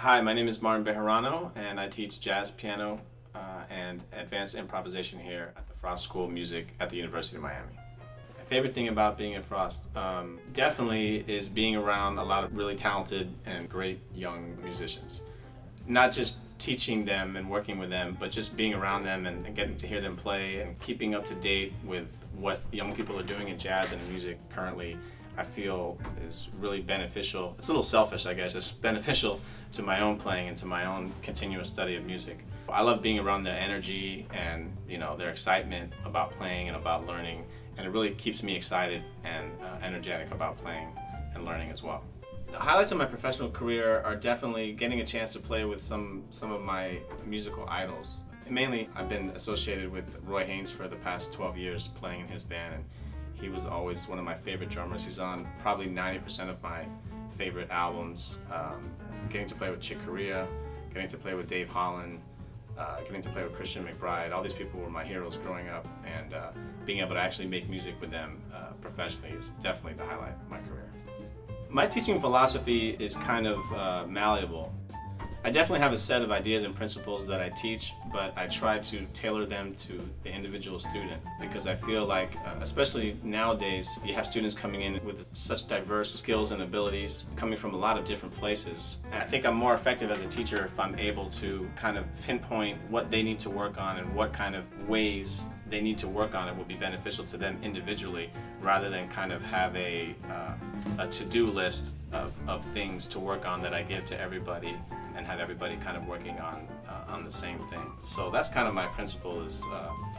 Hi, my name is Martin Bejerano, and I teach jazz piano and advanced improvisation here at the Frost School of Music at the University of Miami. My favorite thing about being at Frost definitely is being around a lot of really talented and great young musicians. Not just teaching them and working with them, but just being around them and getting to hear them play and keeping up to date with what young people are doing in jazz and music currently, I feel is really beneficial. It's a little selfish, I guess. It's beneficial to my own playing and to my own continuous study of music. I love being around their energy and their excitement about playing and about learning, and it really keeps me excited and energetic about playing and learning as well. The highlights of my professional career are definitely getting a chance to play with some of my musical idols. Mainly, I've been associated with Roy Haynes for the past 12 years playing in his band, and he was always one of my favorite drummers. He's on probably 90% of my favorite albums. Getting to play with Chick Corea, getting to play with Dave Holland, getting to play with Christian McBride. All these people were my heroes growing up, and being able to actually make music with them professionally is definitely the highlight of my career. My teaching philosophy is kind of malleable. I definitely have a set of ideas and principles that I teach, but I try to tailor them to the individual student because I feel like, especially nowadays, you have students coming in with such diverse skills and abilities, coming from a lot of different places. And I think I'm more effective as a teacher if I'm able to kind of pinpoint what they need to work on and what kind of ways they need to work on it will be beneficial to them individually, rather than kind of have a to-do list of things to work on that I give to everybody and have everybody kind of working on the same thing. So that's kind of my principle, is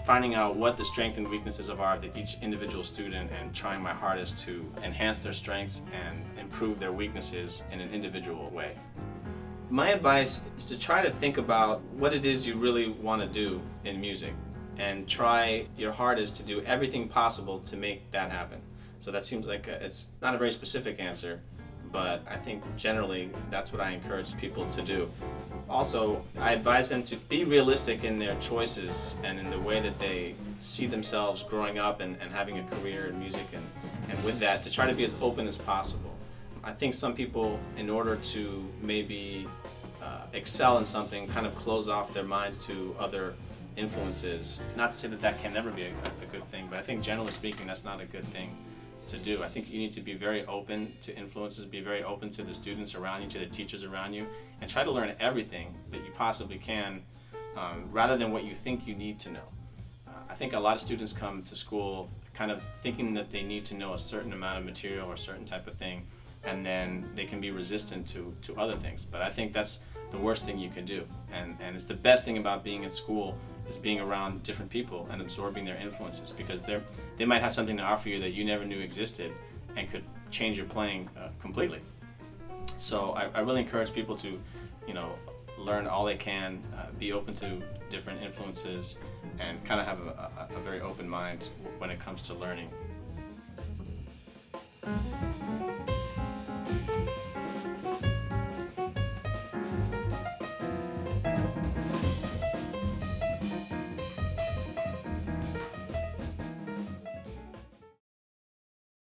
finding out what the strengths and weaknesses are of each individual student and trying my hardest to enhance their strengths and improve their weaknesses in an individual way. My advice is to try to think about what it is you really want to do in music and try your hardest to do everything possible to make that happen. So that seems like it's not a very specific answer, but I think generally that's what I encourage people to do. Also, I advise them to be realistic in their choices and in the way that they see themselves growing up and having a career in music, and with that, to try to be as open as possible. I think some people, in order to maybe excel in something, kind of close off their minds to other influences. Not to say that that can never be a good thing, but I think generally speaking, that's not a good thing to do. I think you need to be very open to influences, be very open to the students around you, to the teachers around you, and try to learn everything that you possibly can, rather than what you think you need to know. I think a lot of students come to school kind of thinking that they need to know a certain amount of material or a certain type of thing, and then they can be resistant to other things. But I think that's the worst thing you can do. And it's the best thing about being at school, is being around different people and absorbing their influences, because they might have something to offer you that you never knew existed and could change your playing completely. So I really encourage people to, learn all they can, be open to different influences, and kind of have a very open mind when it comes to learning.